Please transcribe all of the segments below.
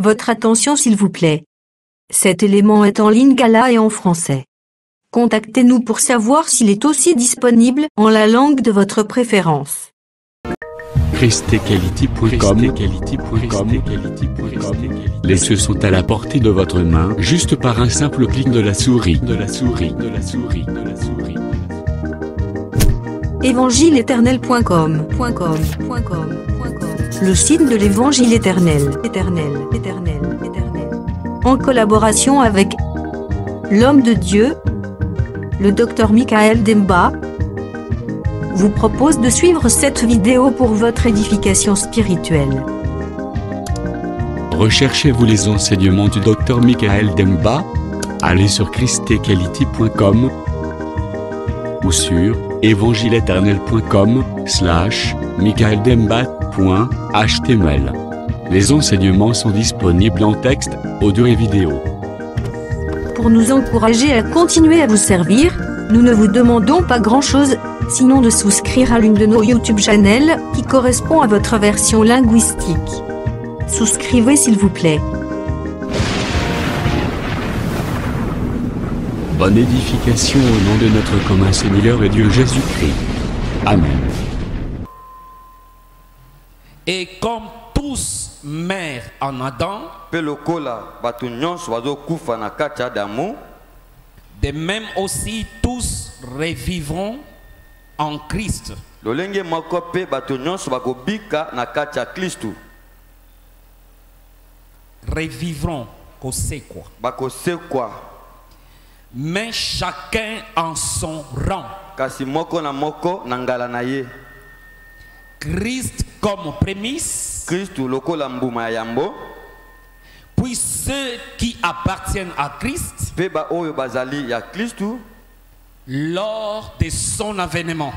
Votre attention s'il vous plaît. Cet élément est en lingala et en français. Contactez-nous pour savoir s'il est aussi disponible en la langue de votre préférence. ChristEquality.com. Les cieux sont à la portée de votre main, juste par un simple clic de la souris. Évangileéternel.com. Le site de l'Évangile éternel. En collaboration avec l'homme de Dieu, le Dr Michael Demba, vous propose de suivre cette vidéo pour votre édification spirituelle. Recherchez-vous les enseignements du Dr Michael Demba? Allez sur ChristEquality.com ou sur evangileeternel.com/michaeldemba.html. Les enseignements sont disponibles en texte, audio et vidéo. Pour nous encourager à continuer à vous servir, nous ne vous demandons pas grand-chose, sinon de souscrire à l'une de nos YouTube channels qui correspond à votre version linguistique. Souscrivez s'il vous plaît. Bonne édification au nom de notre commun Seigneur et Dieu Jésus-Christ. Amen. Et comme tous meurent en Adam, de même aussi tous revivront en Christ. Revivront, c'est quoi? Mais chacun en son rang. Christ comme prémisse. Puis ceux qui appartiennent à Christ lors de son avènement.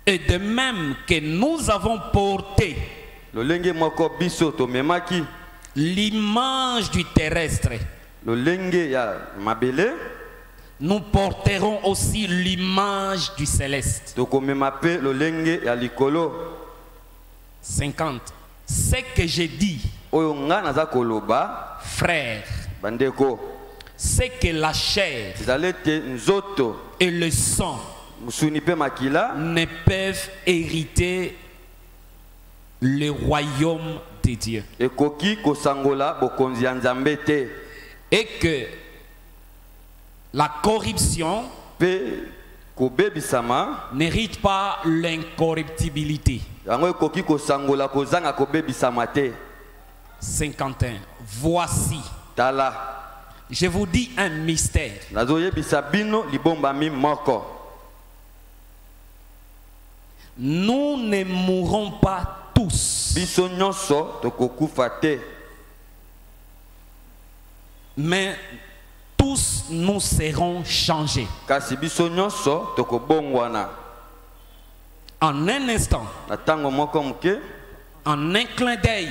Et de même que nous avons porté l'image du terrestre, nous porterons aussi l'image du céleste. 50. Ce que j'ai dit, frère, c'est que la chair et le sang ne peuvent hériter le royaume de Dieu. Et que la corruption n'hérite pas l'incorruptibilité. 51. Voici, je vous dis un mystère. Nous ne mourrons pas tous, mais tous nous serons changés. En un instant, en un clin d'œil,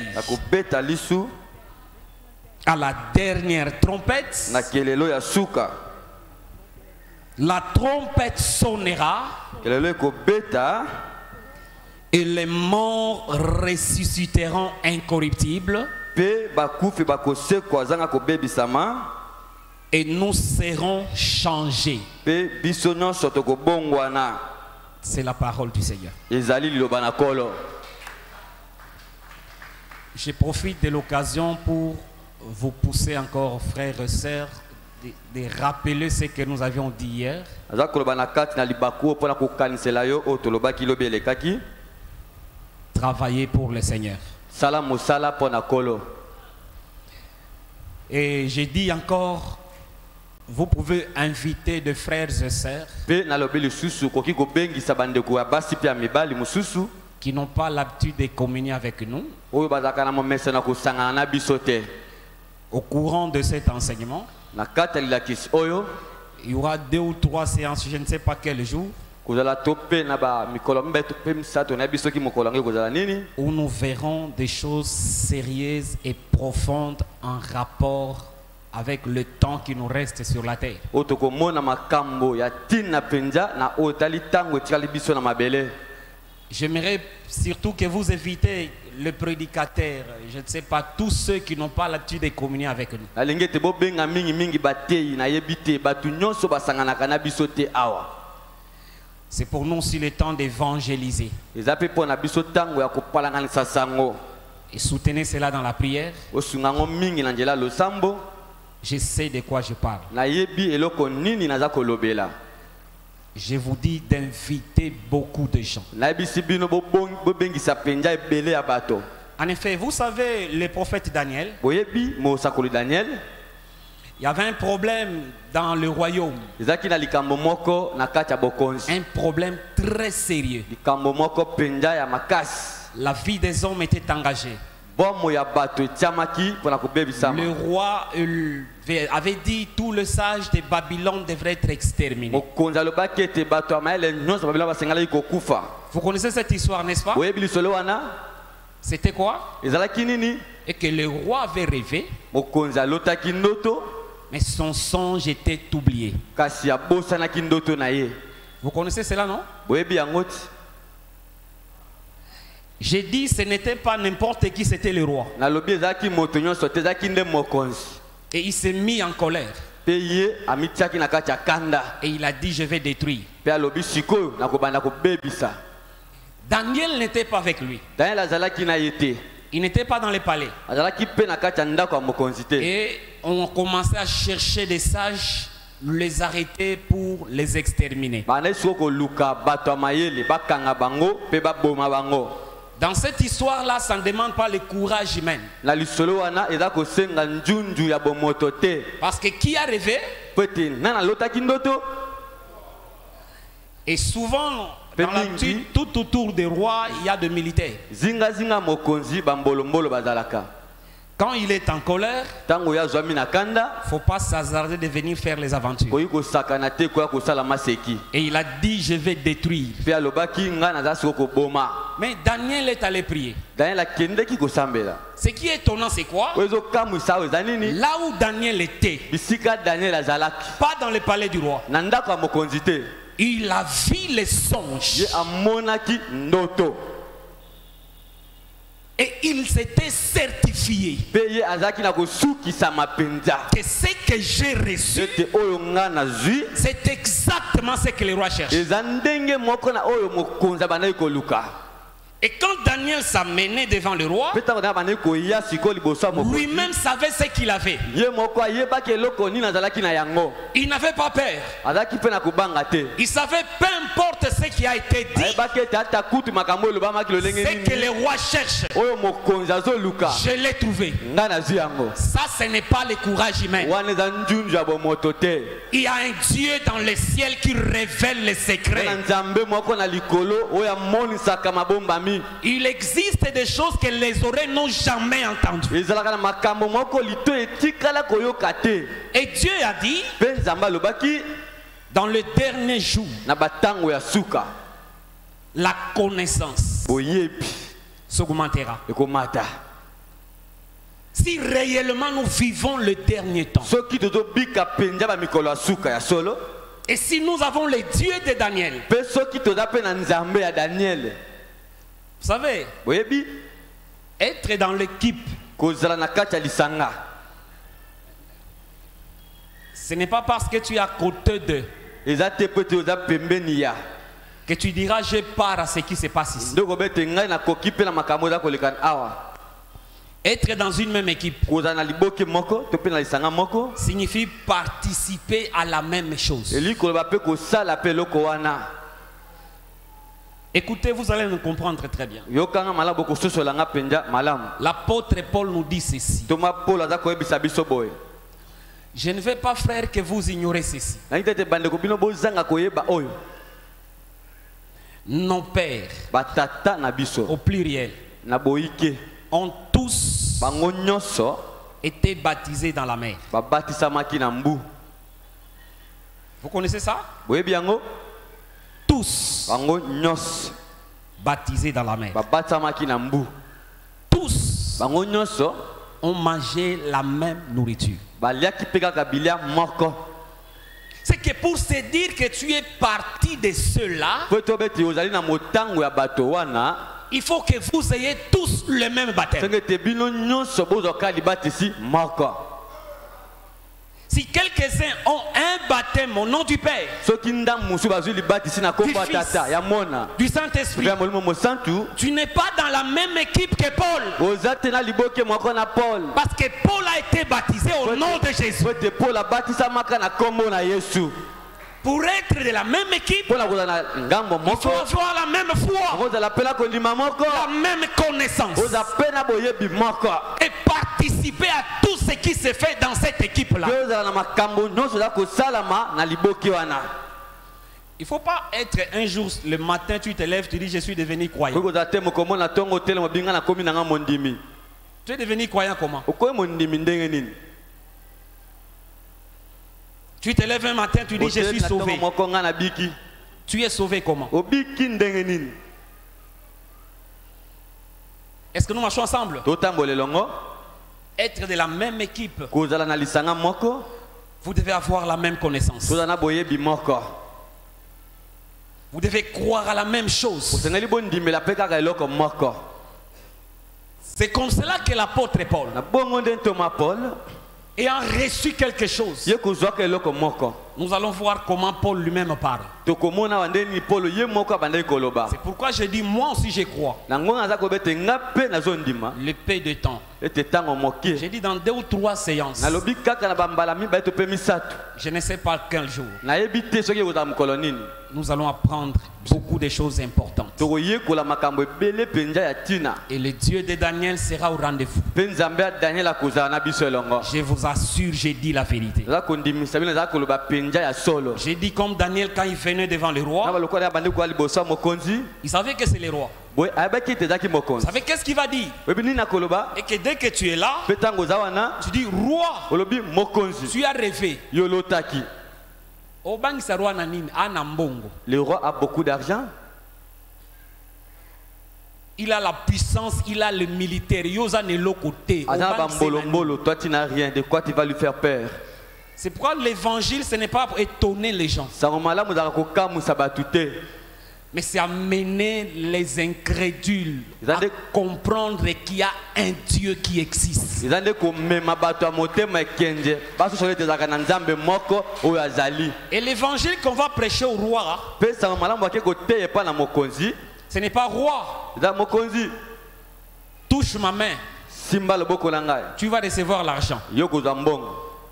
à la dernière trompette, la trompette sonnera et les morts ressusciteront incorruptibles et nous serons changés. C'est la parole du Seigneur. Je profite de l'occasion pour vous pousser encore, frères et sœurs, de rappeler ce que nous avions dit hier. Travailler pour le Seigneur. Et j'ai dit encore, vous pouvez inviter des frères et sœurs qui n'ont pas l'habitude de communier avec nous. Au courant de cet enseignement, il y aura 2 ou 3 séances, je ne sais pas quel jour, où nous verrons des choses sérieuses et profondes en rapport avec le temps qui nous reste sur la terre. J'aimerais surtout que vous évitez le prédicateur, je ne sais pas, tous ceux qui n'ont pas l'habitude de communier avec nous. C'est pour nous aussi le temps d'évangéliser. Et soutenez cela dans la prière. Je sais de quoi je parle. Je vous dis d'inviter beaucoup de gens. En effet, vous savez, le prophète Daniel, il y avait un problème dans le royaume. Un problème très sérieux. La vie des hommes était engagée. Le roi avait dit tout le sage de Babylone devrait être exterminé. Vous connaissez cette histoire, n'est-ce pas? C'était quoi? Et que le roi avait rêvé, mais son songe était oublié. Vous connaissez cela, non? J'ai dit ce n'était pas n'importe qui, c'était le roi. Et il s'est mis en colère. Et il a dit je vais détruire. Daniel n'était pas avec lui. Il n'était pas dans le palais. Et on commençait à chercher des sages, les arrêter pour les exterminer. Dans cette histoire-là, ça ne demande pas le courage humain. Parce que qui a rêvé? Et souvent, dans la, tout autour des rois, il y a des militaires. Quand il est en colère, il ne faut pas s'hasarder de venir faire les aventures. Et il a dit je vais détruire. Mais Daniel est allé prier. Ce qui est étonnant, c'est quoi? Là où Daniel était, pas dans le palais du roi, il a vu les songes. Et il s'était certifié que ce que j'ai reçu, c'est exactement ce que le roi cherche. Et quand Daniel s'amenait devant le roi, lui-même savait ce qu'il avait. Il n'avait pas peur. Il savait peu importe ce qui a été dit, ce que le roi cherche, je l'ai trouvé. Ça, ce n'est pas le courage humain. Il y a un Dieu dans le ciel qui révèle les secrets. Il existe des choses que les oreilles n'ont jamais entendues. Et Dieu a dit, dans le dernier jour, la connaissance s'augmentera. Si réellement nous vivons le dernier temps, et si nous avons les dieux de Daniel, vous savez, être dans l'équipe, ce n'est pas parce que tu es à côté d'eux que tu diras je pars à ce qui se passe ici. Être dans une même équipe signifie participer à la même chose. Écoutez, vous allez nous comprendre très bien. L'apôtre Paul nous dit ceci. Je ne veux pas, frère, que vous ignorez ceci. Nos pères, au pluriel, ont tous été baptisés dans la mer. Vous connaissez ça? Tous baptisés dans la mer. Tous ont mangé la même nourriture. C'est que pour se dire que tu es parti de ceux-là, il faut que vous ayez tous le même baptême. Si quelques-uns ont un baptême au nom du Père, du Fils, du Saint-Esprit, tu n'es pas dans la même équipe que Paul. Parce que Paul a été baptisé au nom de Jésus. Pour être de la même équipe, il faut avoir la même foi, la même connaissance, et participer à tout ce qui se fait dans cette équipe-là. Il ne faut pas être un jour, le matin, tu te lèves, tu dis je suis devenu croyant. Tu es devenu croyant comment? Tu te lèves un matin, tu dis je suis sauvé. Tu es sauvé comment? Est-ce que nous marchons ensemble? Être de la même équipe. Vous devez avoir la même connaissance. Vous devez croire à la même chose. C'est comme cela que l'apôtre Paul, ayant reçu quelque chose, nous allons voir comment Paul lui-même parle. C'est pourquoi je dis moi aussi je crois. L'épée de temps. J'ai dit dans 2 ou 3 séances. Je ne sais pas quel jour. Nous allons apprendre beaucoup de choses importantes. Et le Dieu de Daniel sera au rendez-vous. Je vous assure, j'ai dit la vérité. J'ai dit comme Daniel quand il venait devant le roi, il savait que c'est le roi. Vous savez qu'est-ce qu'il va dire? Et que dès que tu es là, tu dis roi, tu as rêvé. Le roi a beaucoup d'argent. Il a la puissance, il a le militaire. Toi tu n'as rien. De quoi tu vas lui faire peur? C'est pourquoi l'évangile, ce n'est pas pour étonner les gens, mais c'est amener les incrédules à comprendre qu'il y a un Dieu qui existe. Et l'évangile qu'on va prêcher au roi, ce n'est pas roi, touche ma main, tu vas recevoir l'argent.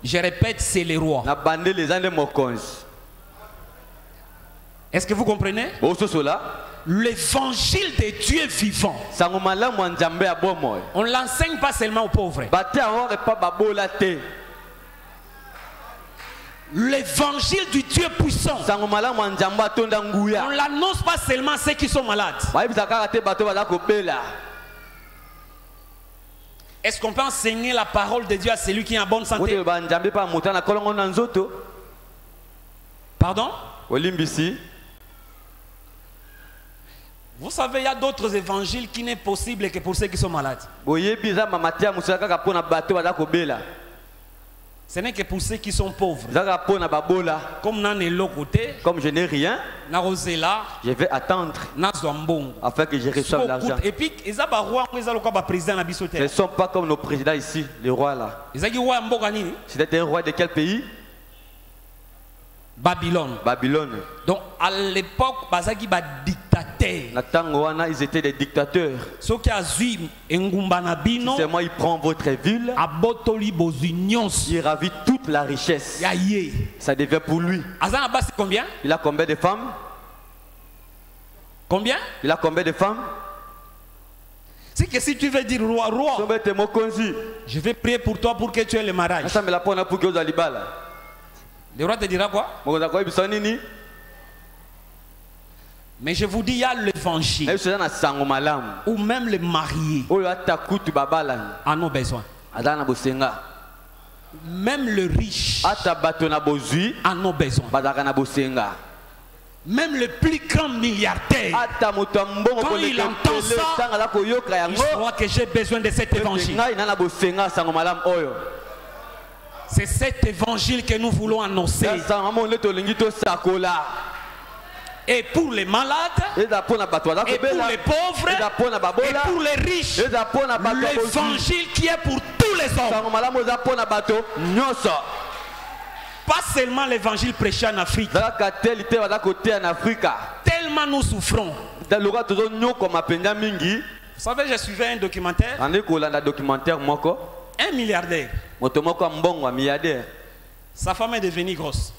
Je répète, c'est les rois. Est-ce que vous comprenez? L'évangile de Dieu vivant, on ne l'enseigne pas seulement aux pauvres. L'évangile du Dieu puissant, on ne l'annonce pas seulement à ceux qui sont malades. Est-ce qu'on peut enseigner la parole de Dieu à celui qui est en bonne santé? Pardon? Vous savez, il y a d'autres évangiles qui n'est possible que pour ceux qui sont malades. Ce n'est que pour ceux qui sont pauvres. Comme je n'ai rien, je vais attendre afin que je reçoive l'argent. Ce ne sont pas comme nos présidents ici, les rois là. C'était un roi de quel pays? Babylone. Babylone. Donc à l'époque, ils étaient des dictateurs. Seulement il prend votre ville, il ravit toute la richesse. Ça devient pour lui. Combien? Il a combien de femmes? Combien? Il a combien de femmes? C'est que si tu veux dire roi, je vais prier pour toi pour que tu aies le mariage. Le roi te dira quoi? Mais je vous dis, il y a l'évangile où même les mariés en ont besoin. Même le riche en ont besoin. Même le plus grand milliardaire, quand il entend ça, il croit que j'ai besoin de cet évangile. C'est cet évangile que nous voulons annoncer. Et pour les malades, et pour les pauvres, et pour les riches, l'évangile qui est pour tous les hommes. Pas seulement l'évangile prêché en Afrique. Tellement nous souffrons. Vous savez, je suivais un documentaire. Un milliardaire. Sa femme est devenue grosse.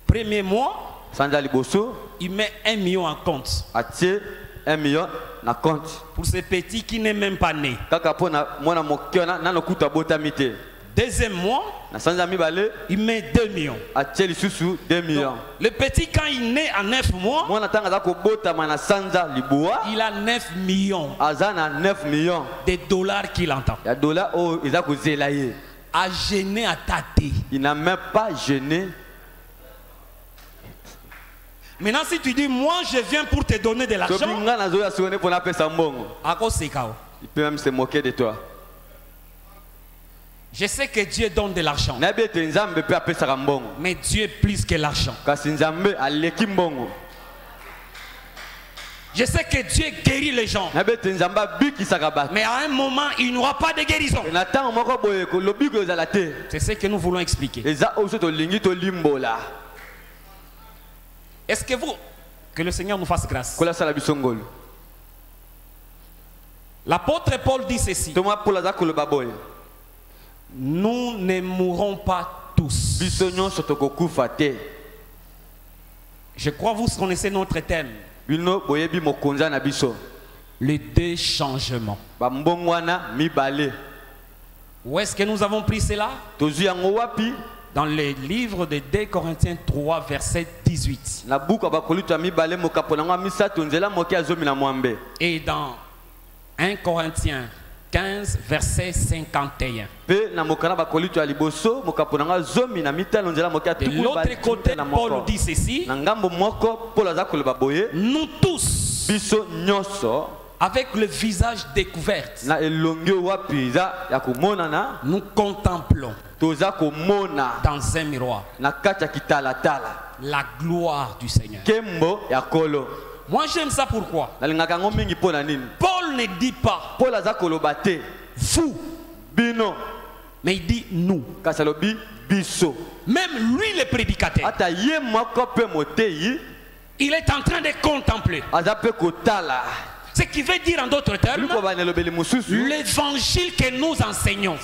Premier mois, il met 1 million en compte. 1 million na compte. Pour ce petit qui n'est même pas né. Deuxième mois, il met 2 millions. Donc, le petit, quand il naît à 9 mois, il a 9 millions de dollars qu'il entend. A gêné à tâter. Il n'a même pas gêné. Maintenant, si tu dis, moi je viens pour te donner de l'argent, à cause c'est chaos. Il peut même se moquer de toi. Je sais que Dieu donne de l'argent. Mais Dieu est plus que l'argent. Je sais que Dieu guérit les gens. Mais à un moment, il n'y aura pas de guérison. C'est ce que nous voulons expliquer. Est-ce que vous... Que le Seigneur nous fasse grâce. L'apôtre Paul dit ceci. Nous ne mourrons pas tous. Je crois que vous connaissez notre thème. Les deux changements. Où est-ce que nous avons pris cela? Dans le livre de 2 Corinthiens 3, verset 18. Et dans 1 Corinthiens 15, verset 51. De l'autre côté, Paul dit ceci. Nous tous, avec le visage découvert, nous contemplons dans un miroir la gloire du Seigneur. Moi j'aime ça, pourquoi? Paul ne dit pas vous, mais il dit nous. Même lui, le prédicateur, il est en train de contempler. Ce qui veut dire en d'autres termes, l'évangile que nous enseignons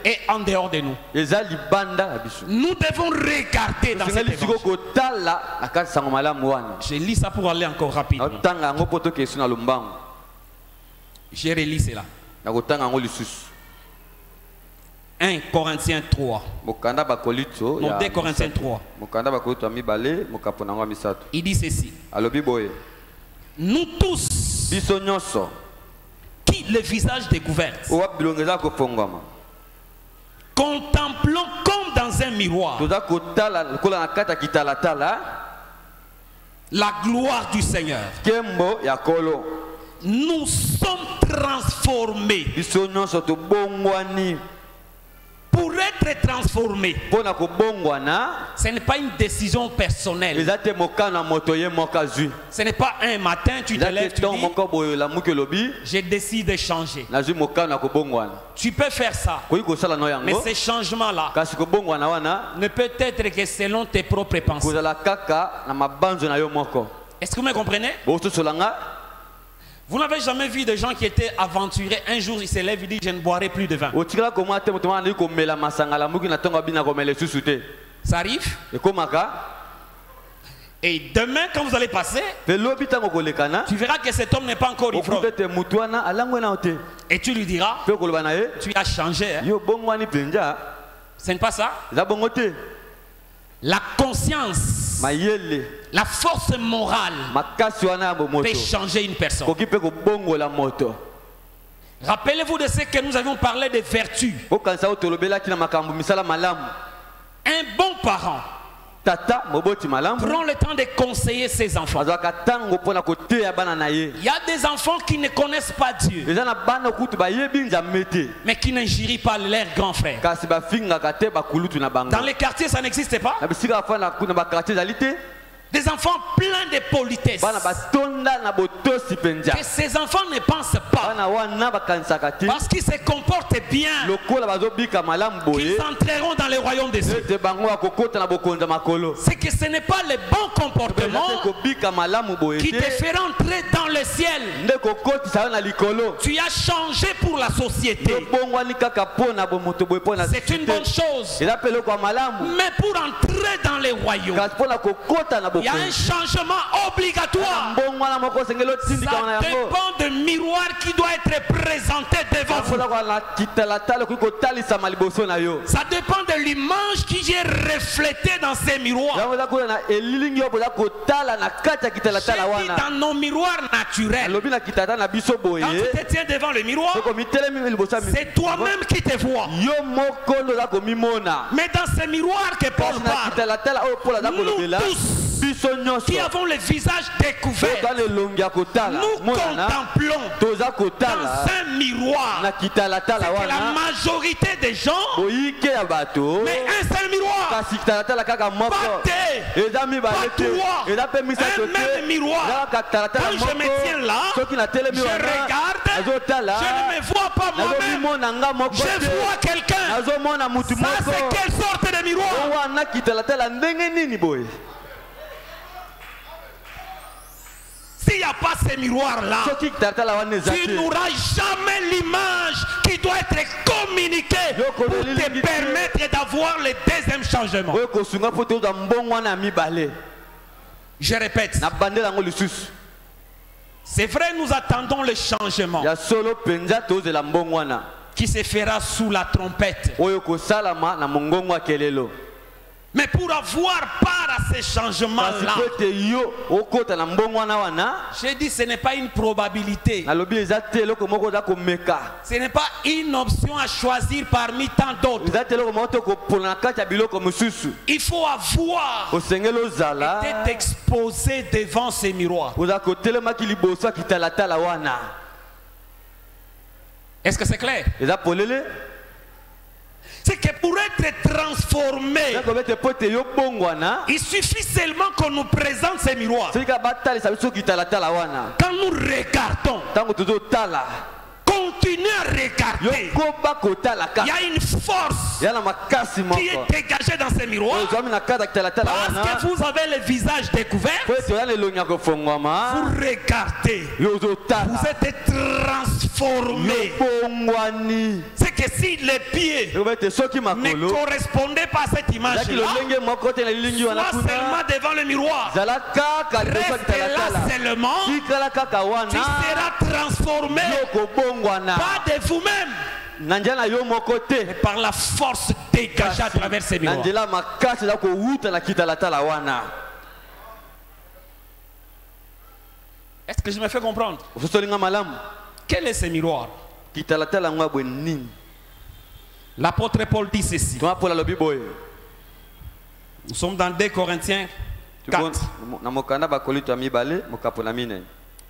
est en dehors de nous. Nous devons regarder dans cet évangile. Je lis ça pour aller encore rapidement. Je relis cela. 1 Corinthiens 3. Non, 2 Corinthiens 3. Il dit ceci. Nous tous, qui le visage découvert, contemplons comme dans un miroir la gloire du Seigneur. Nous sommes transformés. Pour être transformé, ce n'est pas une décision personnelle. Ce n'est pas un matin tu te lèves, tu dis je décide de changer. Tu peux faire ça, mais ce changement-là ne peut être que selon tes propres pensées. Est-ce que vous me comprenez? Vous n'avez jamais vu des gens qui étaient aventurés. Un jour, ils se lèvent et disent je ne boirai plus de vin. Ça arrive. Et demain, quand vous allez passer, tu verras que cet homme n'est pas encore ivrogne. Et tu lui diras, tu as changé. Hein? Ce n'est pas ça. La conscience, la force morale peut changer une personne. Rappelez-vous de ce que nous avions parlé de vertu. Un bon parent Prends le temps de conseiller ses enfants. Il y a des enfants qui ne connaissent pas Dieu, mais qui n'injurient pas leurs grands frères. Dans les quartiers, ça n'existe pas. Des enfants pleins de politesse. Que ces enfants ne pensent pas, parce qu'ils se comportent bien, qu'ils entreront dans le royaume des cieux. C'est que ce n'est pas le bon comportement qui te fait entrer dans le ciel. Tu as changé pour la société. C'est une bonne chose. Mais pour entrer dans le royaume, il y a un changement obligatoire. Ça dépend du miroir qui doit être présenté devant vous. Ça dépend de l'image qui est reflétée dans ces miroirs. Dans nos miroirs naturels, quand tu te tiens devant le miroir, c'est toi-même qui te vois. Mais dans ces miroirs que Paul parle, nous tous qui avons le visage découvert, nous contemplons dans un miroir. C'est que la majorité des gens, mais un seul miroir, pas deux, pas trois, un même miroir. Quand je me tiens là, je regarde, je ne me vois pas moi-même, je vois quelqu'un. Ça, c'est quelle sorte de miroir? S'il n'y a pas ces miroirs-là, tu n'auras jamais l'image qui doit être communiquée pour te permettre d'avoir le deuxième changement. Je répète. C'est vrai, nous attendons le changement qui se fera sous la trompette. Mais pour avoir part à ces changements-là, j'ai dit ce n'est pas une probabilité. Ce n'est pas une option à choisir parmi tant d'autres. Il faut avoir été exposé devant ces miroirs. Est-ce que c'est clair? C'est que pour être transformé, il suffit seulement qu'on nous présente ces miroirs. Quand nous regardons, continuez à regarder. Il y a une force qui est dégagée dans ces miroirs. Parce que vous avez le visage découvert, vous regardez, vous êtes transformé. C'est que si les pieds ne correspondaient pas à cette image-là, soit seulement devant le miroir, reste là seulement, tu seras transformé. Pas de vous-même, mais par la force dégagée à travers ces miroirs. Est-ce que je me fais comprendre? Quel est ce miroir? L'apôtre Paul dit ceci. Nous sommes dans 2 Corinthiens 4.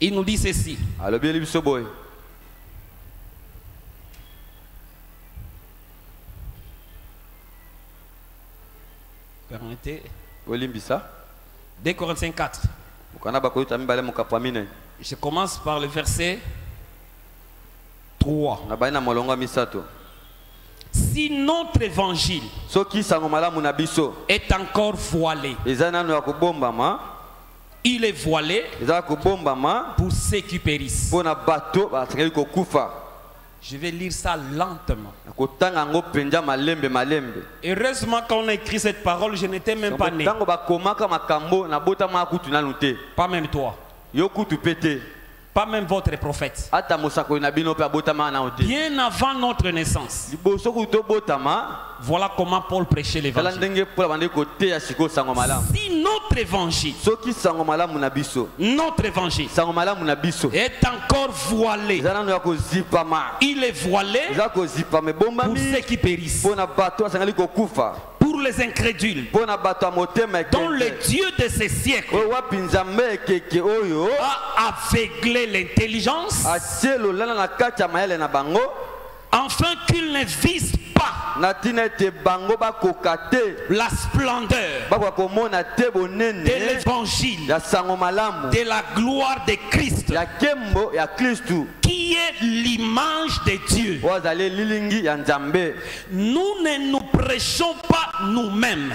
Il nous dit ceci. Permettez. 2 Corinthiens 4. Je commence par le verset 3. Si notre évangile est encore voilé, il est voilé pour ceux qui périssent. Je vais lire ça lentement. Heureusement quand on a écrit cette parole, je n'étais même pas né. Pas même toi. Pas même votre prophète. Bien avant notre naissance. Voilà comment Paul prêchait l'évangile. Si notre évangile est encore voilé, il est voilé pour ceux qui périssent. Pour pour les incrédules, dont le Dieu de ces siècles a aveuglé l'intelligence, afin qu'ils ne visent pas la splendeur de l'évangile, de la gloire de Christ, qui est l'image de Dieu. Nous ne nous prêchons pas nous-mêmes.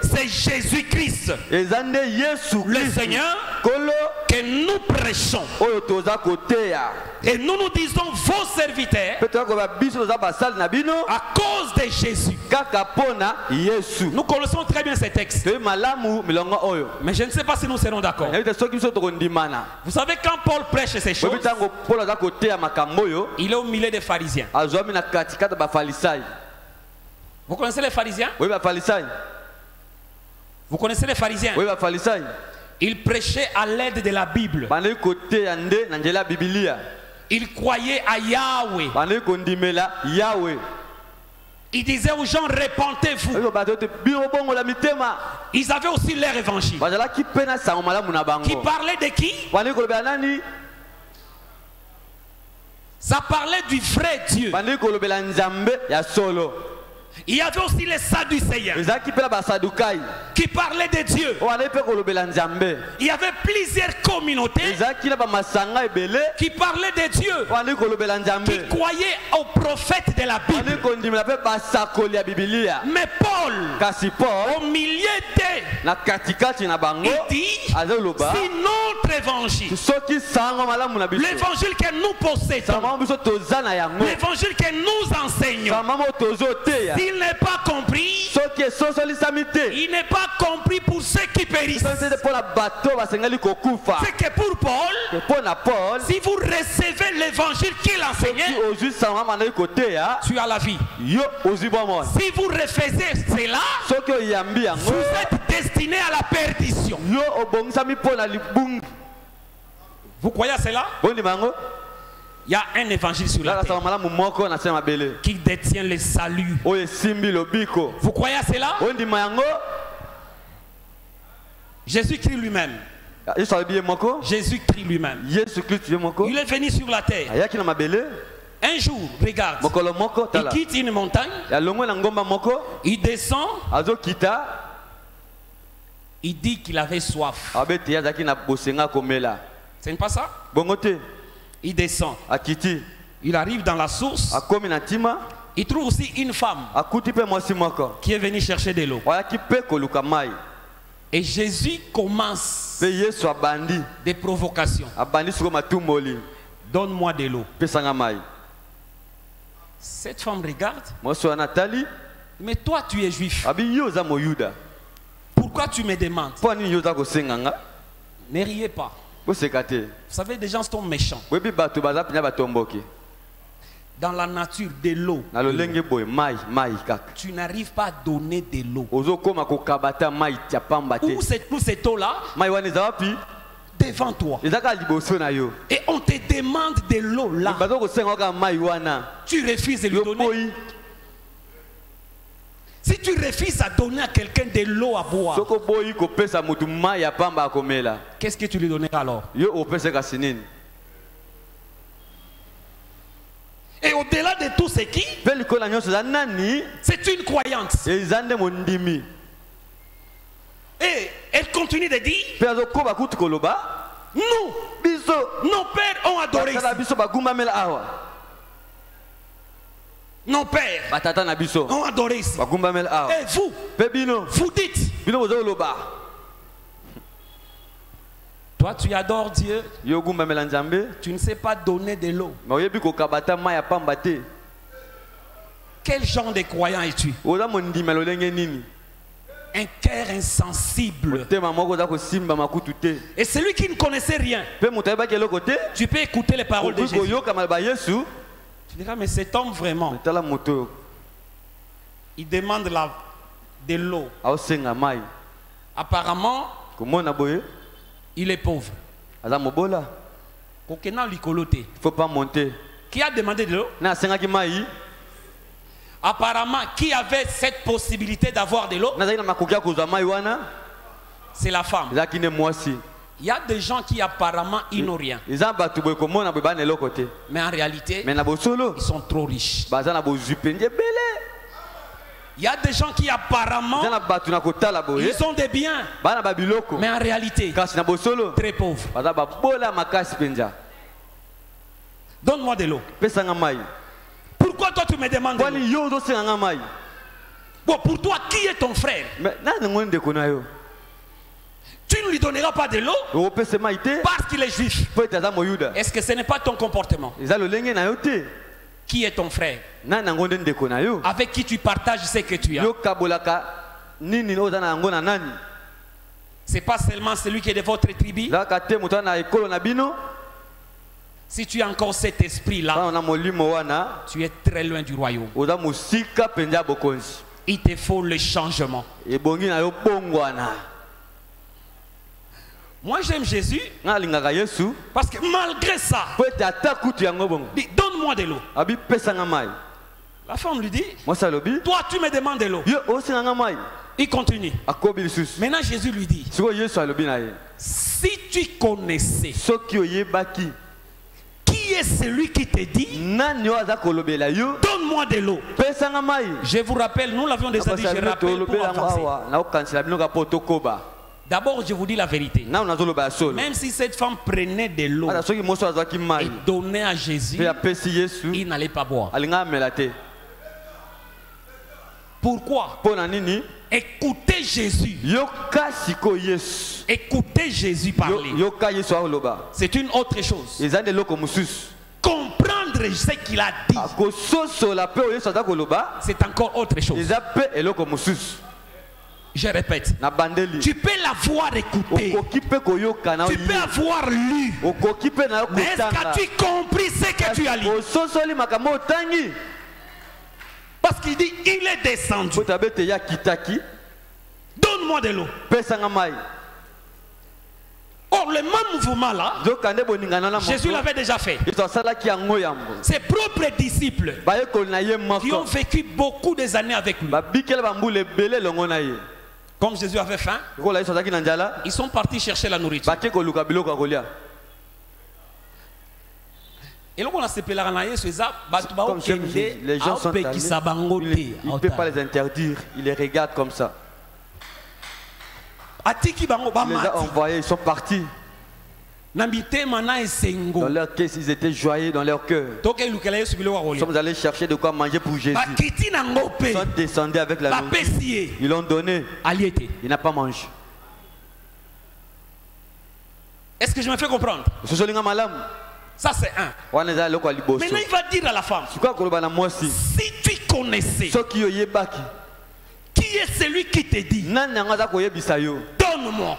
C'est Jésus-Christ, le Seigneur, que nous prêchons. Et nous nous disons vos serviteurs à cause de Jésus. Nous connaissons très bien ces textes. Mais je ne sais pas si nous serons d'accord. Vous savez, quand Paul prêche ces choses, il est au milieu des pharisiens. Vous connaissez les pharisiens? Vous connaissez les pharisiens? Il prêchait à l'aide de la Bible. Il croyait à Yahweh. Il disait aux gens, répentez-vous. Ils avaient aussi leur évangile. Qui parlait de qui? Ça parlait du vrai Dieu. Il y avait aussi les Sadducéens qui parlaient de Dieu. Il y avait plusieurs communautés qui parlaient de Dieu, qui croyaient aux prophètes de la Bible. Mais Paul, au milieu d'eux, il dit, si notre évangile, l'évangile que nous possédons, l'évangile que nous enseignons, s'il n'est pas compris, il n'est pas compris pour ceux qui périssent. C'est que pour Paul, si vous recevez l'évangile qu'il enseignait, tu as la vie. Si vous refusez cela, vous êtes destiné à la perdition. Vous croyez à cela? Il y a un évangile sur la terre qui détient le salut. Vous croyez à cela? Jésus-Christ lui-même. Jésus-Christ lui-même. Il est venu sur la terre. Un jour, regarde, il quitte une montagne, il descend, il dit qu'il avait soif. Ce n'est pas ça? Il descend. Il arrive dans la source. Il trouve aussi une femme qui est venue chercher de l'eau. Et Jésus commence des provocations. Donne-moi de l'eau. Cette femme regarde. Mais toi, tu es juif. Pourquoi tu me demandes? Ne riez pas. Vous savez, des gens sont méchants. Dans la nature de l'eau, tu n'arrives pas à donner de l'eau. Où cette eau-là devant toi. Et on te demande de l'eau là. Tu refuses de lui donner. Si tu refuses à donner à quelqu'un de l'eau à boire, qu'est-ce que tu lui donneras alors? Et au-delà de tout ce qui, c'est une croyance. Et elle continue de dire, nous, nos pères ont adoré ici. Nos pères ont adoré ici. Et vous, vous dites, toi tu adores Dieu, tu ne sais pas donner de l'eau. Quel genre de croyant es-tu? Un cœur insensible. Et celui qui ne connaissait rien, tu peux écouter les paroles de Jésus. Tu diras, mais cet homme vraiment, il demande de l'eau. Apparemment, il est pauvre. Il faut pas monter. Qui a demandé de l'eau? Apparemment, qui avait cette possibilité d'avoir de l'eau? C'est la femme. Il y a des gens qui apparemment ils n'ont rien. Mais en réalité, ils sont trop riches. Il y a des gens qui apparemment ils ont des biens. Mais en réalité, très pauvres. Donne-moi de l'eau. Pourquoi toi tu me demandes de l'eau? Bon, pour toi, qui est ton frère? Tu ne lui donneras pas de l'eau parce qu'il est juif. Est-ce que ce n'est pas ton comportement? Qui est ton frère? Avec qui tu partages ce que tu as? C'est pas seulement celui qui est de votre tribu. Si tu as encore cet esprit-là, tu es très loin du royaume. Il te faut le changement. Moi j'aime Jésus parce que malgré ça, donne-moi de l'eau. La femme lui dit, toi tu me demandes de l'eau. Il continue. Maintenant Jésus lui dit, si tu connaissais qui est celui qui te dit, donne-moi de l'eau. Je vous rappelle, nous l'avions déjà dit, je rappelle pour avancer. D'abord, je vous dis la vérité. Même si cette femme prenait de l'eau et donnait à Jésus, il n'allait pas boire. Pourquoi? Écoutez Jésus. Écoutez Jésus parler. C'est une autre chose. Comprendre ce qu'il a dit, c'est encore autre chose. Je répète, tu peux l'avoir écouté, tu peux avoir lu, mais est-ce que tu as compris ce que tu as lu? Parce qu'il dit, il est descendu. Donne-moi de l'eau. Or, le même mouvement là, Jésus l'avait déjà fait. Ses propres disciples qui ont vécu beaucoup des années avec lui. Comme Jésus avait faim, ils sont partis chercher la nourriture. Et donc on a ces pèlerins, les gens sont allés, il ne peut pas les interdire, il les regarde comme ça. Il les a envoyés, ils sont partis. Dans leur caisse, ils étaient joyeux dans leur cœur. Nous sommes allés chercher de quoi manger pour Jésus. Ils sont descendus avec la nourriture. Ils l'ont donné. Il n'a pas mangé. Est-ce que je me fais comprendre? Ça c'est un. Maintenant il va dire à la femme, si tu connaissais qui est celui qui te dit, donne-moi,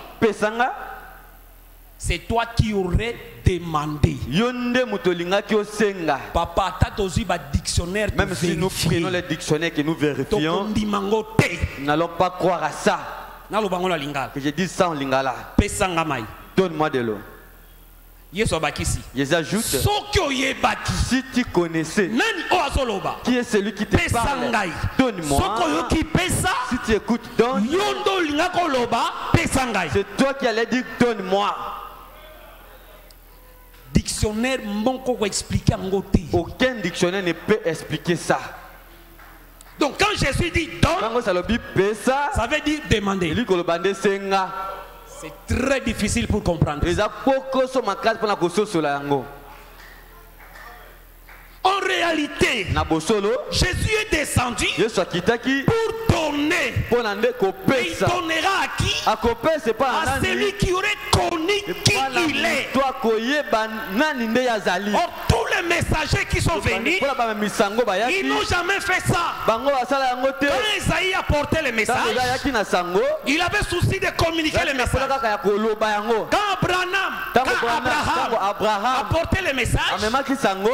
c'est toi qui aurais demandé. Papa, tu as aussi un dictionnaire. Même si nous prenons les dictionnaires que nous vérifions, nous n'allons pas croire à ça. Que je dis ça en lingala. Donne-moi de l'eau. Ils ajoutent, si tu connaissais qui est celui qui te parle, donne-moi. Si tu écoutes, donne. C'est toi qui allais dire donne-moi. Dictionnaire, aucun dictionnaire ne peut expliquer ça. Donc quand Jésus dit donne, ça veut dire demander. C'est très difficile pour comprendre. En réalité, Jésus est descendu pour donner. Mais il donnera à qui? À celui qui aurait connu qui il est. Or, tous les messagers qui sont venus, ils n'ont jamais fait ça. Quand Isaïe a porté le message, il avait souci de communiquer le message. Quand Abraham a porté le message,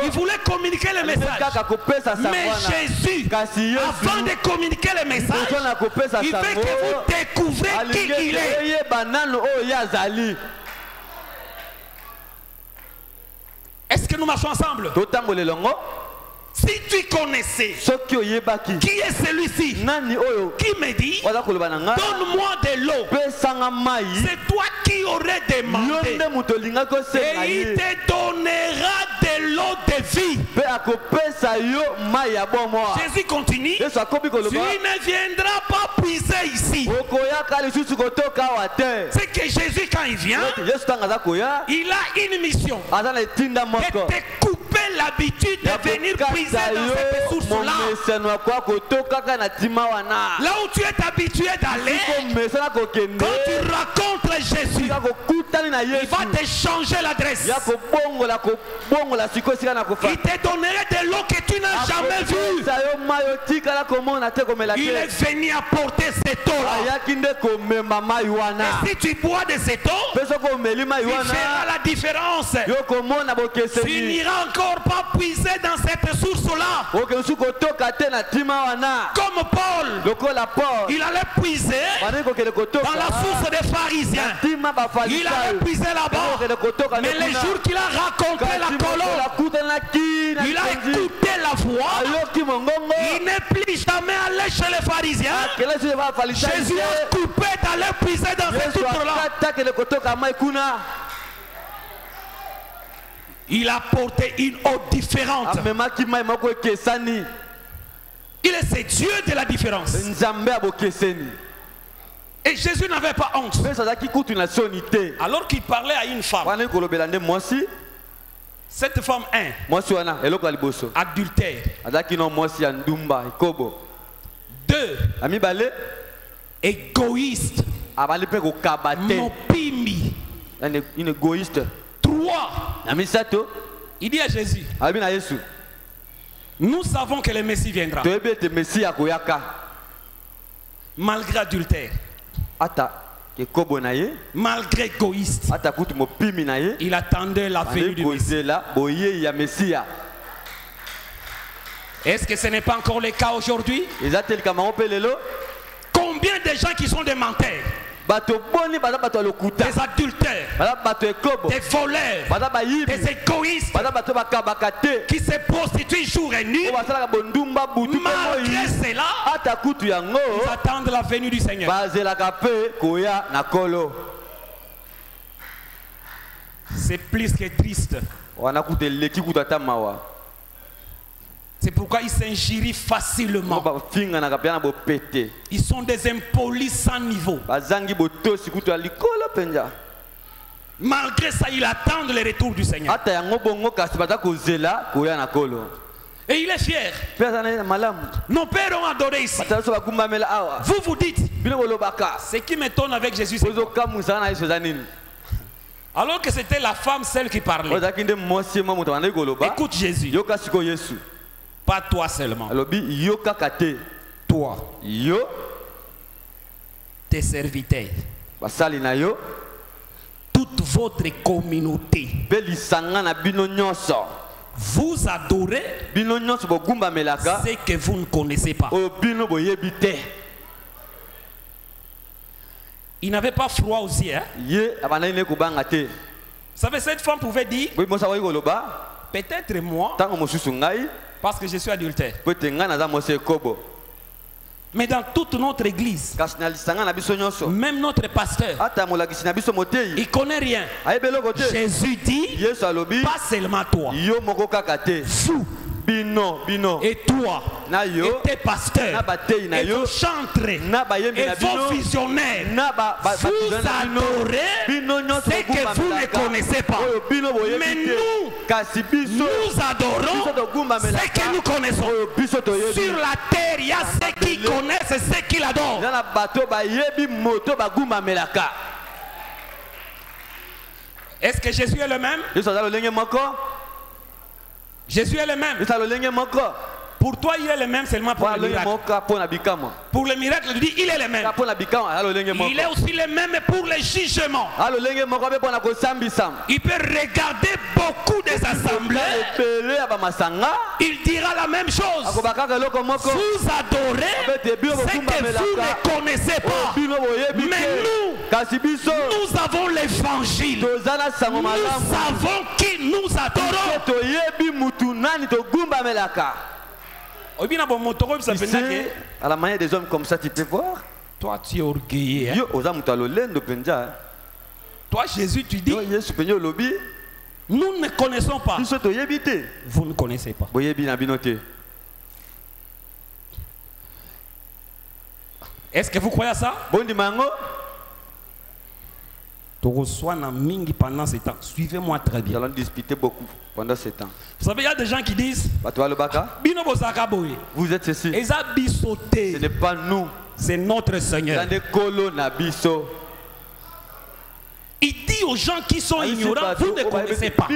il voulait communiquer le message. Mais Jésus, avant de communiquer le message, il veut que vous découvrez qui il est. Est-ce que nous marchons ensemble? Si tu connaissais qui est celui-ci qui me dit donne-moi de l'eau, c'est toi qui aurais demandé et il te donnera de l'eau de vie. Jésus continue, tu ne viendras pas puiser ici. C'est que Jésus quand il vient, il a une mission de te couper l'habitude de venir puiser dans cette source-là. Là où tu es habitué d'aller, quand tu rencontres Jésus, il va te changer l'adresse. Il te donnerait de l'eau que tu n'as jamais vue. Il est venu apporter cette eau-là. Et si tu bois de cette eau, tu verras la différence. Tu n'iras encore pas puiser dans cette source-là. Comme Paul, il allait puiser dans la source des pharisiens. Il allait puiser là-bas. Mais les jours qu'il a rencontré la colombe, il a écouté la voix. Il n'est plus jamais allé chez les pharisiens. Jésus a coupé d'aller puiser dans cette source-là. Il a porté une eau différente. Il est ce Dieu de la différence. Et Jésus n'avait pas honte. Alors qu'il parlait à une femme. Cette femme, adultère. 2, égoïste. Mopimi. Une égoïste. 3, il dit à Jésus, nous savons que le Messie viendra. Malgré adultère, malgré égoïste, il attendait la venue du Messie. Est-ce que ce n'est pas encore le cas aujourd'hui? Combien de gens qui sont des menteurs, des adultères, des voleurs, des égoïstes, qui se prostituent jour et nuit, malgré cela, ils attendent la venue du Seigneur. C'est plus que triste. C'est pourquoi ils s'injurient facilement. Ils sont des impolis sans niveau. Malgré ça, ils attendent le retour du Seigneur. Et il est fier. Nos pères ont adoré ici. Vous vous dites, ce qui m'étonne avec Jésus, c'est quoi? Alors que c'était la femme celle qui parlait. Écoute Jésus. Pas toi seulement. Toi. Tes serviteurs. Toute votre communauté. Vous adorez ce que vous ne connaissez pas. Il n'avait pas froid aux yeux. Vous savez, cette femme pouvait dire, peut-être moi, parce que je suis adultère. Mais dans toute notre église, même notre pasteur, il ne connaît rien. Jésus dit, pas seulement toi, vous, et toi, et tes pasteurs, et vos chantres, et vos visionnaires, vous adorez ce que vous ne connaissez pas. Mais nous adorons ce que nous connaissons. Sur la terre, il y a ceux qui connaissent et ceux qui l'adorent. Est-ce que Jésus est le même? Jésus est le même. Pour toi, il est le même seulement pour le miracle. Pour le miracle, il dit il est le même. Il est aussi le même pour le jugement. Il peut regarder beaucoup des assemblées. Il dira la même chose. Vous adorez ce que vous ne connaissez pas. Mais nous avons l'évangile. Nous savons qui nous adorons. À la manière des hommes comme ça, tu peux voir. Toi, tu es orgueilleux. Toi, Jésus, tu dis, nous ne connaissons pas. Vous ne connaissez pas. Est-ce que vous croyez à ça? Tu reçois na mingi pendant ce temps. Suivez-moi très bien. Nous allons discuter beaucoup pendant ce temps. Vous savez, il y a des gens qui disent, vous êtes ceci. Ce n'est pas nous. C'est notre Seigneur. Il dit aux gens qui sont ignorants, vous ne connaissez pas.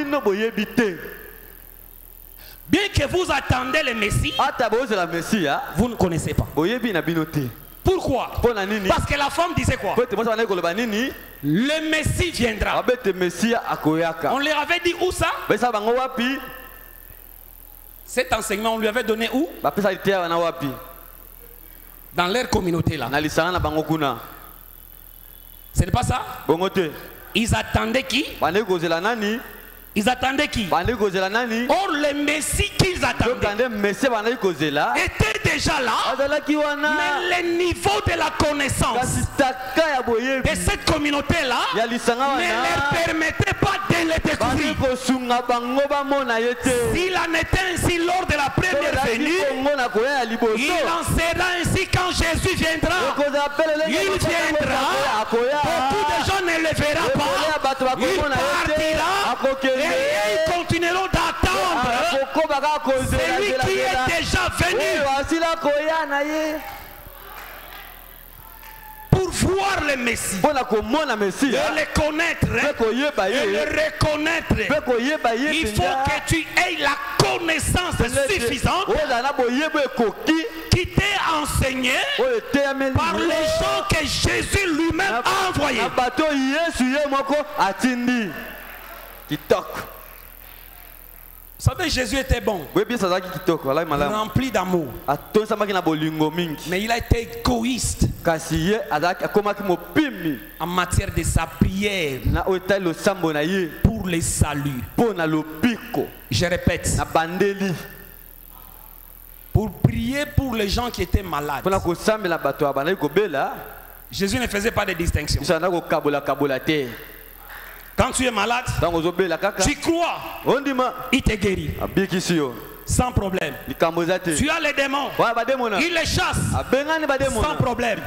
Bien que vous attendez le Messie, vous ne connaissez pas. Pourquoi? Parce que la femme disait quoi? Le Messie viendra. On leur avait dit où ça? Cet enseignement, on lui avait donné où? Dans leur communauté là. Ce n'est pas ça? Ils attendaient qui? Ils attendaient qui? Or le Messie qu'ils attendaient était déjà là, mais le niveau de la connaissance de cette communauté-là ne leur permettait pas de le découvrir. S'il en était ainsi lors de la première venue, il en sera ainsi quand Jésus viendra. Il viendra, beaucoup de gens ne le verront pas, il partira. Et ils continueront d'attendre celui qui est déjà venu pour voir le Messie, de le connaître et le reconnaître. Il faut que tu aies la connaissance suffisante qui t'est enseignée par les gens que Jésus lui-même a envoyés. Vous savez, Jésus était bon, rempli d'amour, mais il a été égoïste en matière de sa prière pour les saluts. Je répète, pour prier pour les gens qui étaient malades. Jésus ne faisait pas de distinction. Quand tu es malade, tu crois, il te guérit. Sans problème. Tu as les démons, il les chasse sans problème.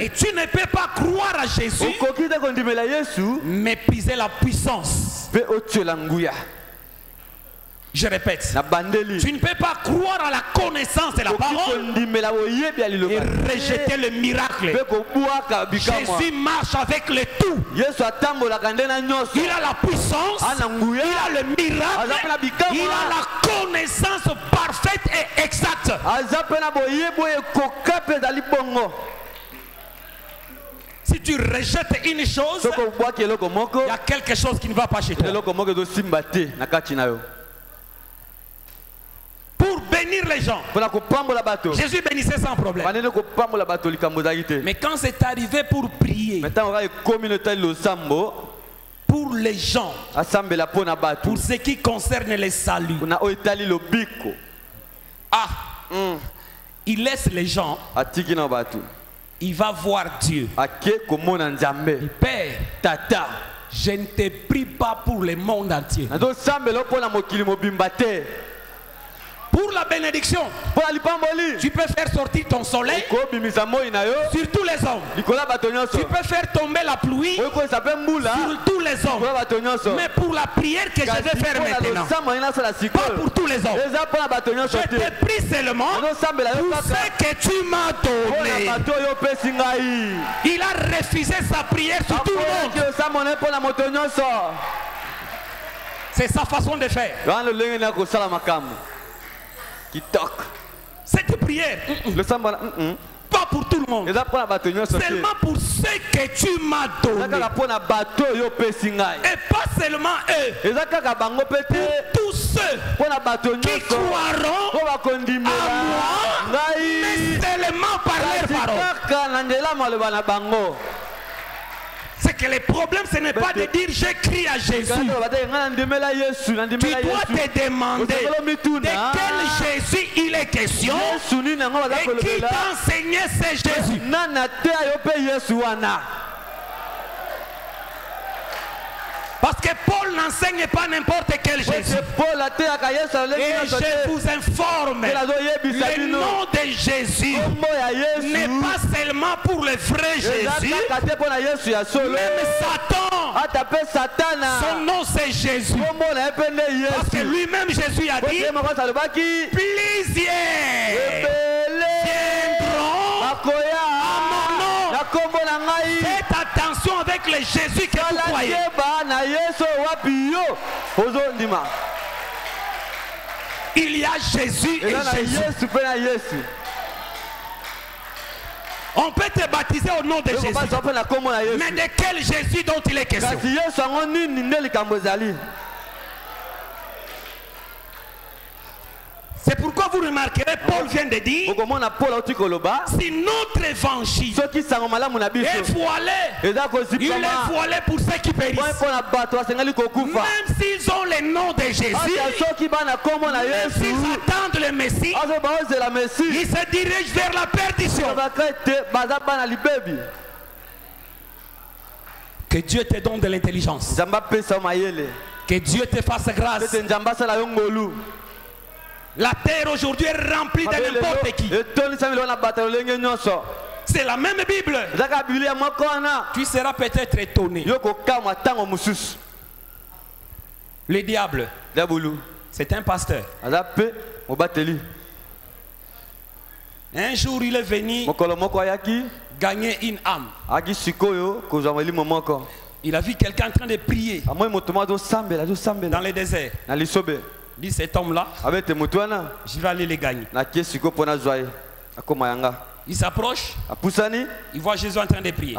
Et tu ne peux pas croire à Jésus, mépriser la puissance. Je répète, tu ne peux pas croire à la connaissance de la parole et rejeter le miracle. Jésus marche avec le tout. Il a la puissance, il a le miracle, il a la connaissance parfaite et exacte. Si tu rejettes une chose, il y a quelque chose qui ne va pas chez toi. Pour bénir les gens, Jésus bénissait sans problème. Mais quand c'est arrivé pour prier pour les gens, pour ce qui concerne les saluts, il laisse les gens, il va voir Dieu. Père, Tata, je ne te prie pas pour le monde entier. Pour la bénédiction, tu peux faire sortir ton soleil sur tous les hommes. Tu peux faire tomber la pluie sur tous les hommes. Mais pour la prière que je vais faire maintenant, pas pour tous les hommes. Je te prie seulement pour ce que tu m'as donné. Il a refusé sa prière sur tout le monde. C'est sa façon de faire. Cette prière, pas pour tout le monde, seulement pour ceux que tu m'as donné. Et pas seulement eux, pour tous ceux qui croiront à moi, mais seulement par leur parole. C'est c'est que le problème ce n'est pas de dire j'écris à Jésus. Tu dois te demander de quel Jésus il est question et qui t'a enseigné ce Jésus. Parce que Paul n'enseigne pas n'importe quel Jésus. Et je vous informe, le nom de Jésus n'est pas seulement pour le vrai Jésus. Même Satan, son nom c'est Jésus. Parce que lui-même Jésus a dit, plusieurs viendront à mon nom. Faites attention avec le Jésus que vous croyez. Il y a Jésus et Jésus. On peut te baptiser au nom de Jésus. Mais de quel Jésus dont il est question? C'est pourquoi vous remarquerez, Paul vient de dire, si notre évangile est voilé, il est voilé pour ceux qui périssent. Même s'ils ont le nom de Jésus, même s'ils attendent le Messie, ils se dirigent vers la perdition. Que Dieu te donne de l'intelligence. Que Dieu te fasse grâce. La terre aujourd'hui est remplie de n'importe qui. C'est la même Bible. Tu seras peut-être étonné. Le diable, c'est un pasteur. Un jour, il est venu gagner une âme. Il a vu quelqu'un en train de prier dans le désert. Dit cet homme-là, je vais aller les gagner. Il s'approche, il voit Jésus en train de prier.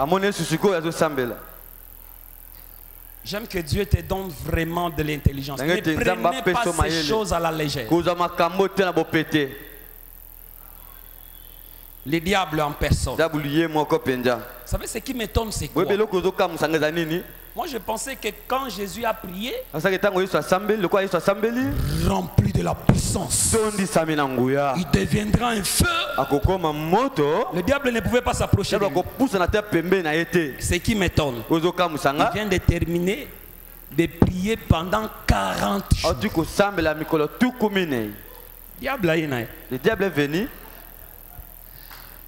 J'aime que Dieu te donne vraiment de l'intelligence. Ne prenez pas ces choses à la légère. Le diable en personne. Vous savez ce qui m'étonne, c'est quoi? Moi je pensais que quand Jésus a prié, rempli de la puissance, il deviendra un feu. Le diable ne pouvait pas s'approcher de lui. Ce qui m'étonne, il vient de terminer de prier pendant 40 jours. Le diable est venu.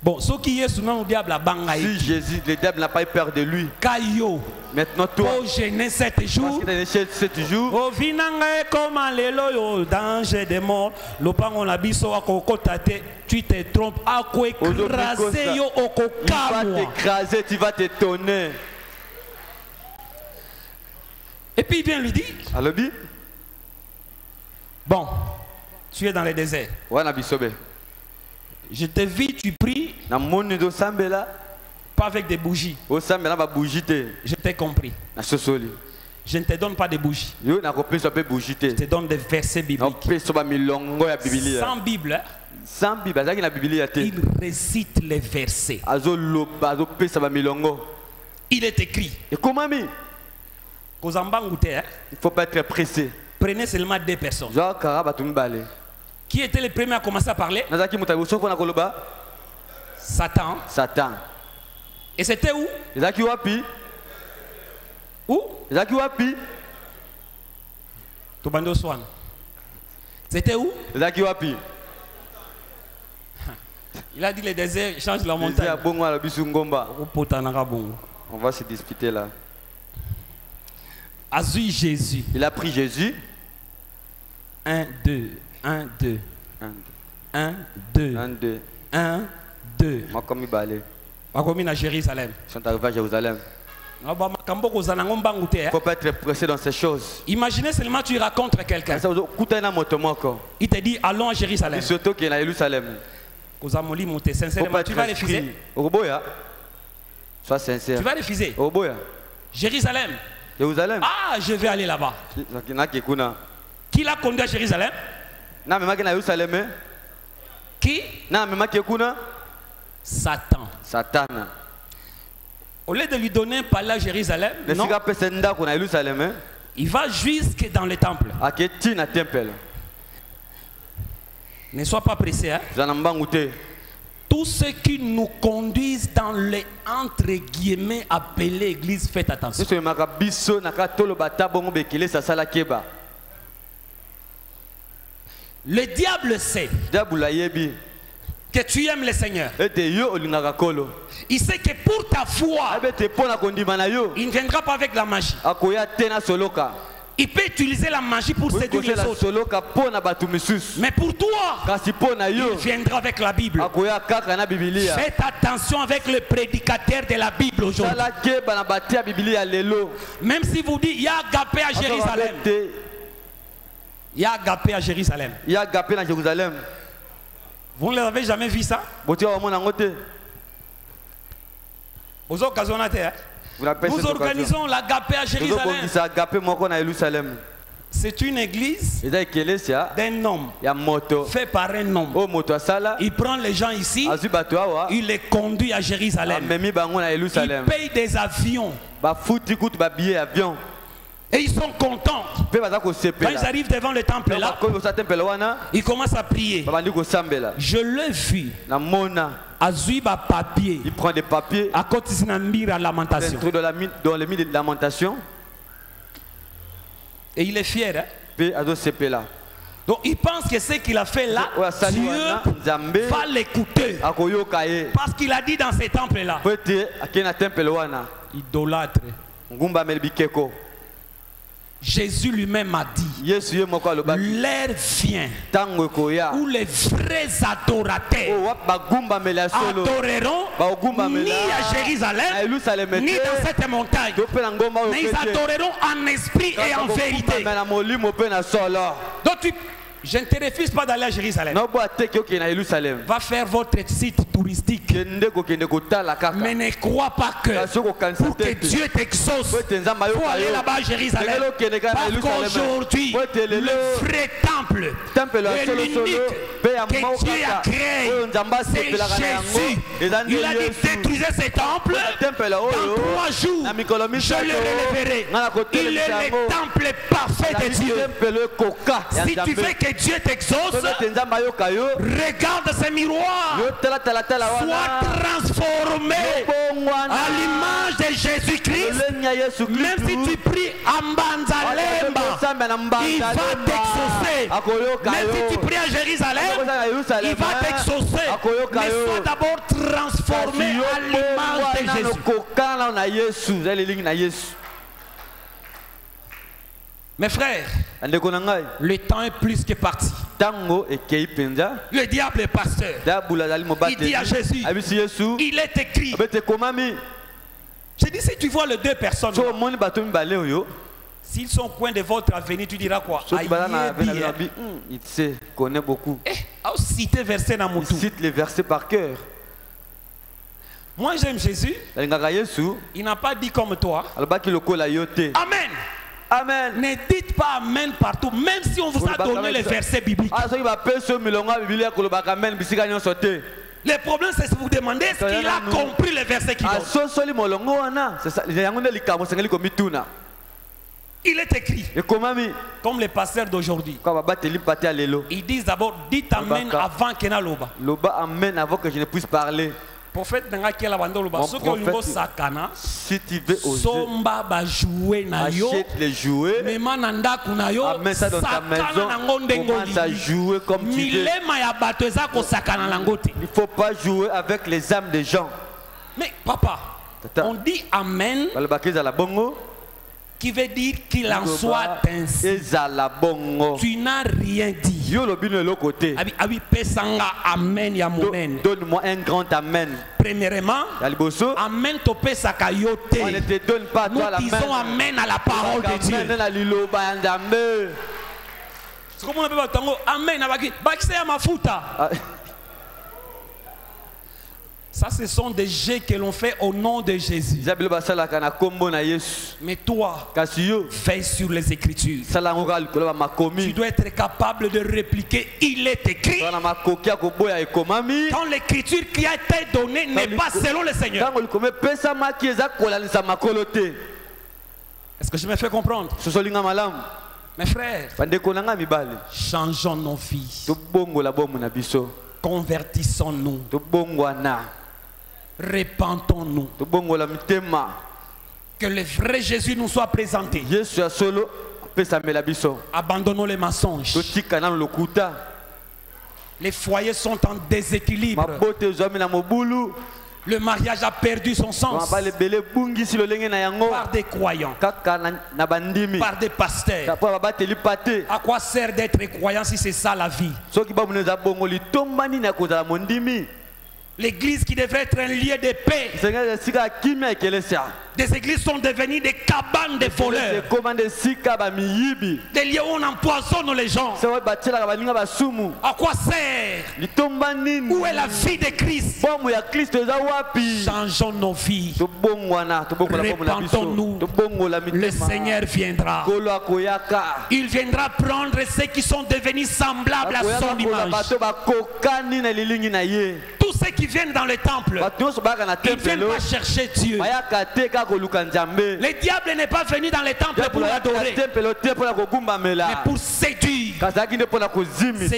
Bon, ce qui est souvent au diable à Bangaï. Si Jésus, le diable n'a pas eu peur de lui. Kayo. Maintenant toi. Oh, gêner 7 jours. Parce que 7 jours. Oh, vinanga comme l'élo danger de mort. L'opango na biso akokotate. Tu te trompes. Ako écraser yo okokamo. Il va t'écraser, tu vas t'étonner. Et puis il vient lui dire. Alobi. Bon, tu es dans le désert. Wana bisobe. Je te vis, tu pries. Pas avec des bougies. Je t'ai compris. Je ne te donne pas des bougies. Je te donne des versets bibliques. Sans Bible. Sans Bible. Il récite les versets. Il est écrit. Il ne faut pas être pressé. Prenez seulement 2 personnes. Qui était le premier à commencer à parler? Satan. Satan. Et c'était où? Où? Tobando Swan. C'était où? Il a dit le désert change la montagne. On va se disputer là. Azui Jésus. Il a pris Jésus. 1, 2. 1, 2. 1, 2. 1, 2. 1, 2. Ils à Jérusalem. sont arrivés à Jérusalem. Il ne faut pas être pressé dans ces choses. Imaginez seulement tu rencontres quelqu'un. Il te dit allons à Jérusalem. Surtout qu'il est à Jérusalem. Sincèrement, tu vas refuser. Sois sincère. Tu vas refuser. Jérusalem. Ah, je vais aller là-bas. Qui l'a conduit à Jérusalem? Qui? Satan. Satan. Au lieu de lui donner un palais à Jérusalem, non, il va jusque dans le temple. Ne sois pas pressé. Hein? Tous ceux qui nous conduisent dans les entre guillemets appelés église, faites attention. Le diable sait que tu aimes le Seigneur. Il sait que pour ta foi, il ne viendra pas avec la magie. Il peut utiliser la magie pour séduire les autres. Mais pour toi, il viendra avec la Bible. Faites attention avec le prédicateur de la Bible aujourd'hui. Même si vous dites, il y a agapé à Jérusalem. Il y a agapé à Jérusalem. Vous ne l'avez jamais vu ça? Aux occasions, nous organisons l'agapé à Jérusalem. C'est une église d'un homme fait par un homme. Il prend les gens ici, il les conduit à Jérusalem. Il paye des avions. Et ils sont contents. Quand ils arrivent devant le temple là, ils commencent à prier. Je l'ai vu. Azuiba papier. Il prend des papiers. À côté de la lamentation. Dans les mines de lamentation. Et il est fier. Hein? Donc il pense que ce qu'il a fait là, Dieu va l'écouter. Parce qu'il a dit dans ces temples là. Idolâtre. Jésus lui-même a dit, l'heure vient où les vrais adorateurs adoreront ni à Jérusalem, ni dans cette montagne, mais ils adoreront en esprit et en vérité. Donc je ne te refuse pas d'aller à Jérusalem. Va faire votre site touristique. Mais ne crois pas que pour que Dieu t'exauce, il faut aller là-bas à Jérusalem. Parce qu'aujourd'hui, le vrai temple, l'unique que Dieu a créé, c'est Jésus. Il a dit détruisez ce temple. Dans 3 jours, je le relèverai. Il est le temple parfait de Dieu. Si tu veux que Dieu t'exauce, regarde ce miroir, sois transformé à l'image de Jésus-Christ. Même si tu pries à Mbanzalemba, il va t'exaucer. Même si tu pries à Jérusalem, il va t'exaucer. Mais sois d'abord transformé à l'image de Jésus. Mes frères, le temps est plus que parti. Le diable est pasteur. Il dit à Jésus, il est écrit. J'ai dit, si tu vois les 2 personnes, s'ils sont au coin de votre avenir, tu diras quoi? Il sait, connaît beaucoup. Citer verset dans mon tour. Il cite les versets par cœur. Moi j'aime Jésus. Il n'a pas dit comme toi. Amen. Amen. Ne dites pas amen partout, même si on vous a donné les versets bibliques. Le problème c'est que vous demandez est-ce qu'il a compris les versets qu'il donne. Il est écrit, comme les pasteurs d'aujourd'hui. Ils disent d'abord, dites amen avant que na loba. Amen avant que je ne puisse parler. Prophète, si tu veux oser, achète les jouets, amène ça dans ta maison, commence à jouer comme tu veux. Il ne faut pas jouer avec les âmes des gens. Mais papa, on dit amen, qui veut dire qu'il en soit ainsi. Tu n'as rien dit. Donne-moi un grand amen. Premièrement, amen to pesaka yote. On ne te donne pas toi la main. Nous disons amen à la parole de Dieu. Amen. Ça, ce sont des jets que l'on fait au nom de Jésus. Mais toi, veille sur les Écritures. Tu dois être capable de répliquer. Il est écrit. Quand l'Écriture qui a été donnée n'est pas selon le Seigneur. Est-ce que je me fais comprendre? Mes frères, changeons nos vies. Convertissons-nous. Répentons-nous. Que le vrai Jésus nous soit présenté. Abandonnons les mensonges. Les foyers sont en déséquilibre. Le mariage a perdu son sens par des croyants, par des pasteurs. À quoi sert d'être croyant si c'est ça la vie? L'église qui devrait être un lieu de paix. Des églises sont devenues des cabanes de voleurs. Des lieux où on empoisonne les gens. À quoi sert? Où est la vie de Christ? Changeons nos vies. Répentons-nous. Le Seigneur viendra. Il viendra prendre ceux qui sont devenus semblables à son image. Tous ceux qui viennent dans le temple, ils ne viennent pas chercher Dieu. Le diable n'est pas venu dans le temple pour l'adorer, mais pour séduire ceux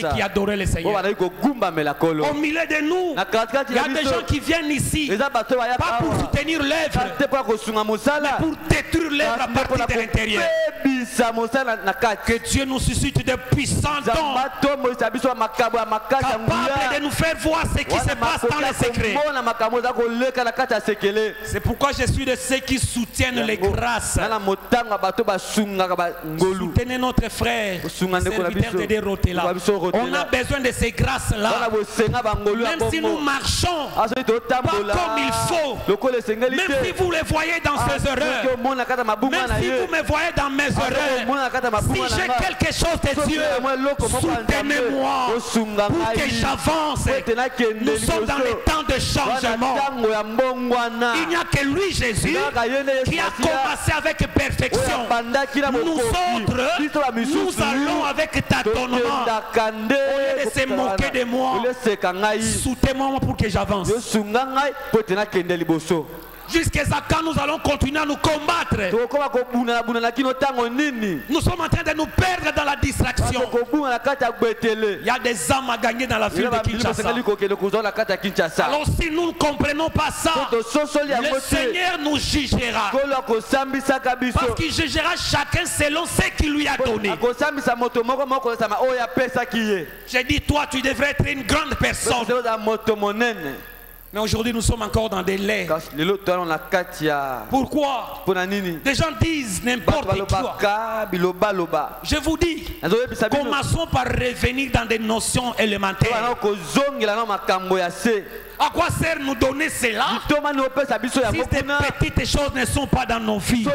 qui adoraient le Seigneur. Au milieu de nous, il y a des gens qui viennent ici, pas pour soutenir l'œuvre, mais pour détruire l'œuvre à partir de l'intérieur. Que Dieu nous suscite de puissants dons, capables de nous faire voir ce qui se passe dans les secrets. C'est pourquoi je suis de ceux qui soutiennent les grâces. Soutenez notre frère, serviteur de Rotela. On a besoin de ces grâces-là. Même si nous marchons pas comme il faut, même si vous les voyez dans ces erreurs, même si vous me voyez dans mes erreurs, si j'ai quelque chose de Dieu, soutenez-moi pour que j'avance. Nous sommes dans les temps de changement. Il n'y a que lui, Jésus, qui a commencé avec perfection. Nous autres, nous allons avec tâtonnement. Au lieu de se moquer de moi, soutenez-moi pour que j'avance. Jusqu'à quand nous allons continuer à nous combattre? Nous sommes en train de nous perdre dans la distraction. Il y a des âmes à gagner dans la ville de Kinshasa. Alors si nous ne comprenons pas ça, le Seigneur nous jugera. Parce qu'il jugera chacun selon ce qu'il lui a donné. J'ai dit, toi tu devrais être une grande personne. Mais aujourd'hui, nous sommes encore dans des laits. Pourquoi? Des gens disent n'importe quoi. Je vous dis, commençons par revenir dans des notions élémentaires. À quoi sert nous donner cela si ces petites choses ne sont pas dans nos vies? Nous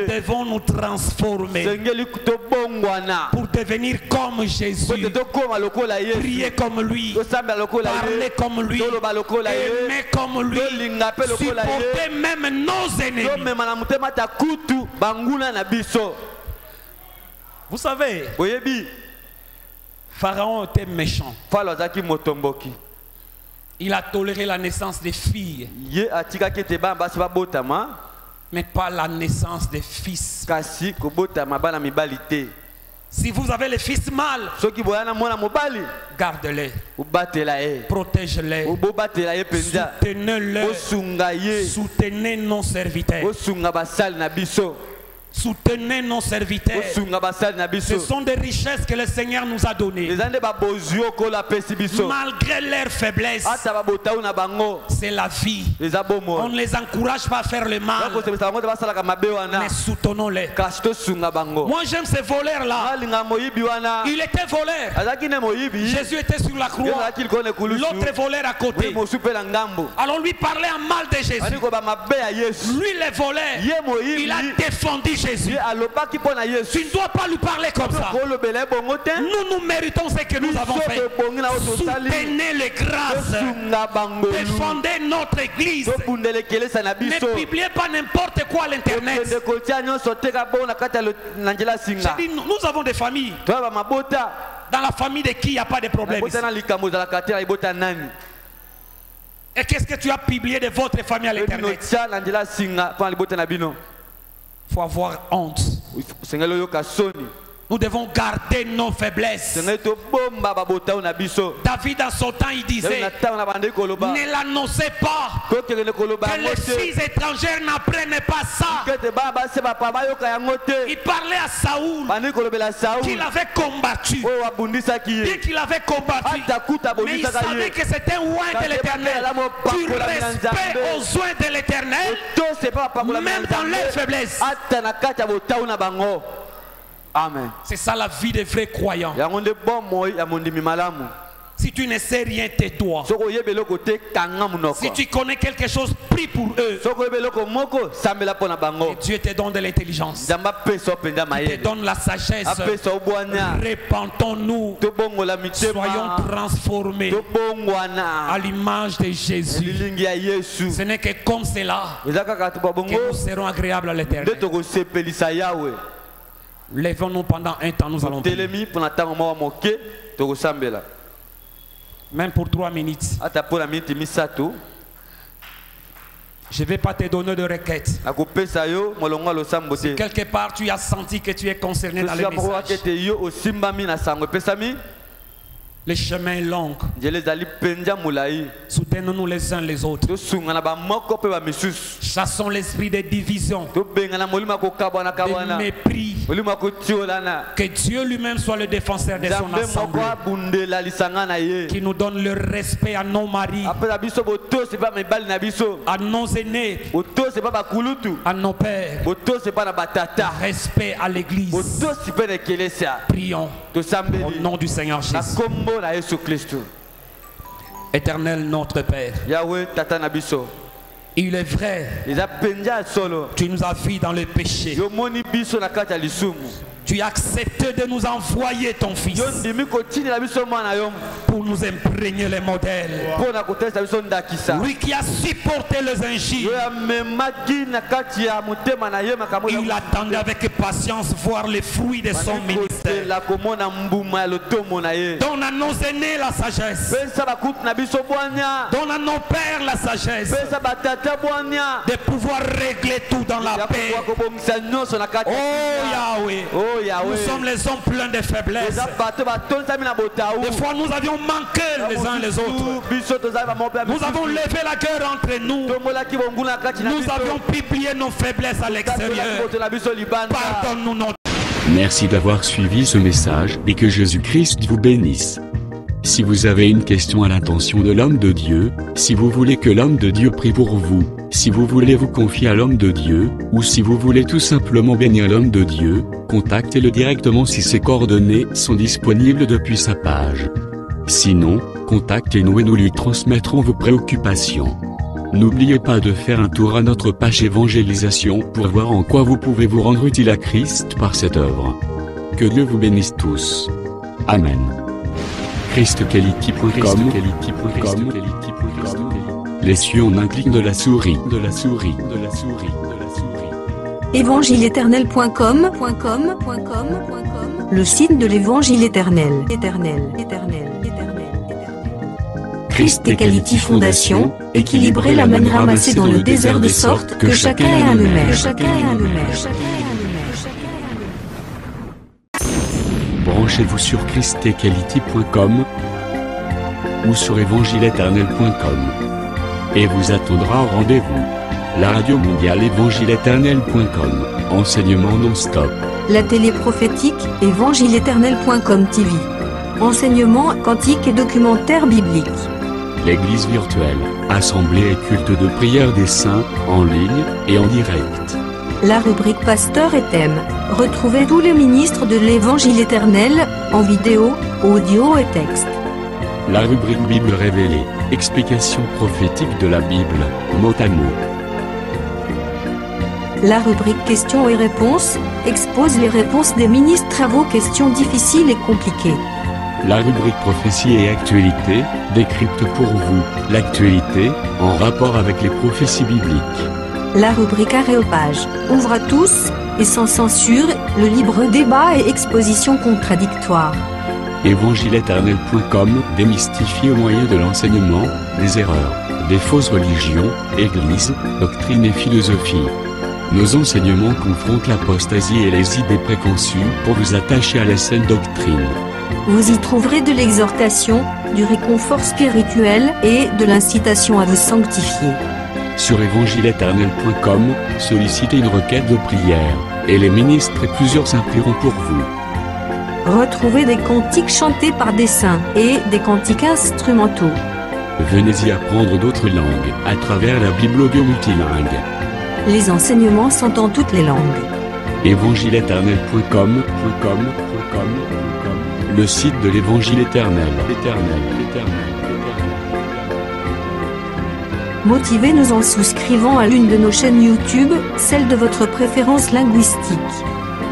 devons nous transformer pour devenir comme Jésus, prier comme lui, parler comme lui, aimer comme lui, supporter même nos ennemis. Vous savez, Pharaon était méchant. Il a toléré la naissance des filles, mais pas la naissance des fils. Si vous avez les fils mâles, garde-les, protège-les, soutenez-les, soutenez nos serviteurs. Soutenez nos serviteurs. Ce sont des richesses que le Seigneur nous a données. Malgré leur faiblesse, c'est la vie. On ne les encourage pas à faire le mal, mais soutenons-les. Moi j'aime ces voleurs-là. Il était voleur. Jésus était sur la croix. L'autre voleur à côté. Alors lui parlait en mal de Jésus. Lui le voleur, il a défendu Jésus. Tu ne dois pas lui parler comme ça. Nous méritons ce que nous avons fait. Soutenez les grâces. Défendez notre église. Ne publiez pas n'importe quoi à l'internet. Nous avons des familles. Dans la famille de qui il n'y a pas de problème. Et qu'est-ce que tu as publié de votre famille à l'internet? Il faut avoir honte. Nous devons garder nos faiblesses. David à son temps il disait, ne l'annoncez pas, que les filles étrangères n'apprennent pas ça. Il parlait à Saoul qu'il avait combattu. Bien qu'il avait combattu, mais il savait que c'était un oint de l'Éternel. Du respect aux oints de l'Éternel, même dans leurs faiblesses. Amen. C'est ça la vie des vrais croyants. Si tu ne sais rien, tais-toi. Si tu connais quelque chose, prie pour eux. Et Dieu te donne de l'intelligence. Il te donne la sagesse. Répentons-nous. Soyons transformés à l'image de Jésus. Ce n'est que comme cela que nous serons agréables à l'Éternel. Lèvons-nous pendant un temps, nous allons prier. Même pour 3 minutes. Je ne vais pas te donner de requête. Si quelque part tu as senti que tu es concerné dans le message, le chemin est long. Soutenons-nous les uns les autres. Chassons l'esprit de division, de mépris. Que Dieu lui-même soit le défenseur de son assemblée. Qui nous donne le respect à nos maris, à nos aînés, à nos pères. Respect à l'église. Prions au nom du Seigneur Jésus. Éternel notre Père, il est vrai, tu nous as vus dans le péché. Tu as accepté de nous envoyer ton Fils pour nous imprégner les modèles. Lui qui a supporté les injures, il attendait avec patience voir les fruits de son ministère. Donne à nos aînés la sagesse. Donne à nos pères la sagesse de pouvoir régler tout dans la paix. Oh Yahweh, nous sommes les hommes pleins de faiblesses. Des fois nous avions manqué les uns les autres. Nous avons levé la gueule entre nous. Nous avions publié nos faiblesses à l'extérieur. Pardonne-nous notre... Merci d'avoir suivi ce message et que Jésus-Christ vous bénisse. Si vous avez une question à l'intention de l'homme de Dieu, si vous voulez que l'homme de Dieu prie pour vous, si vous voulez vous confier à l'homme de Dieu, ou si vous voulez tout simplement bénir l'homme de Dieu, contactez-le directement si ses coordonnées sont disponibles depuis sa page. Sinon, contactez-nous et nous lui transmettrons vos préoccupations. N'oubliez pas de faire un tour à notre page évangélisation pour voir en quoi vous pouvez vous rendre utile à Christ par cette œuvre. Que Dieu vous bénisse tous. Amen. ChristQuality.com. Les cieux en un clic de la souris. Évangile-éternel.com. Le site de l'Évangile éternel. Christ et Quality Fondation, équilibrer la manne ramassée dans le désert de sorte que chacun ait un maire. Branchez-vous sur ChristEquality.com ou sur évangile-éternel.com et vous attendra au rendez-vous. La radio mondiale évangile-éternel.com, enseignement non-stop. La télé prophétique, évangile-éternel.com TV. Enseignement quantique et documentaire biblique. L'église virtuelle, assemblée et culte de prière des saints, en ligne et en direct. La rubrique Pasteur et thème. Retrouvez tous les ministres de l'Évangile éternel, en vidéo, audio et texte. La rubrique Bible révélée, explication prophétique de la Bible, mot à mot. La rubrique questions et réponses expose les réponses des ministres à vos questions difficiles et compliquées. La rubrique prophétie et actualité décrypte pour vous l'actualité en rapport avec les prophéties bibliques. La rubrique Aréopage ouvre à tous et sans censure le libre débat et exposition contradictoire. Évangile-éternel.com démystifie au moyen de l'enseignement des erreurs, des fausses religions, églises, doctrines et philosophies. Nos enseignements confrontent l'apostasie et les idées préconçues pour vous attacher à la saine doctrine. Vous y trouverez de l'exhortation, du réconfort spirituel et de l'incitation à vous sanctifier. Sur évangile-éternel.com, sollicitez une requête de prière, et les ministres et plusieurs prieront pour vous. Retrouvez des cantiques chantés par des saints et des cantiques instrumentaux. Venez y apprendre d'autres langues à travers la Bible audio multilingue. Les enseignements sont en toutes les langues. évangile-éternel.com, le site de l'Évangile éternel. Motivez-nous en souscrivant à l'une de nos chaînes YouTube, celle de votre préférence linguistique.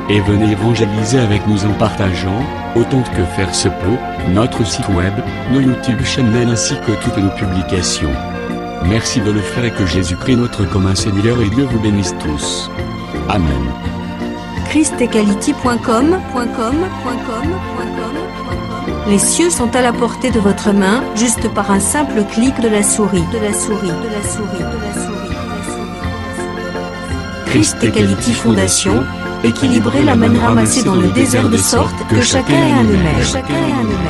Et venez évangéliser avec nous en partageant, autant que faire se peut, notre site web, nos YouTube channels ainsi que toutes nos publications. Merci de le faire et que Jésus-Christ notre commun Seigneur et Dieu vous bénisse tous. Amen. christequality.com. Les cieux sont à la portée de votre main, juste par un simple clic de la souris. Christ Equality Fondation, équilibrer la manne ramassée dans le désert de sorte que chacun ait un aimé.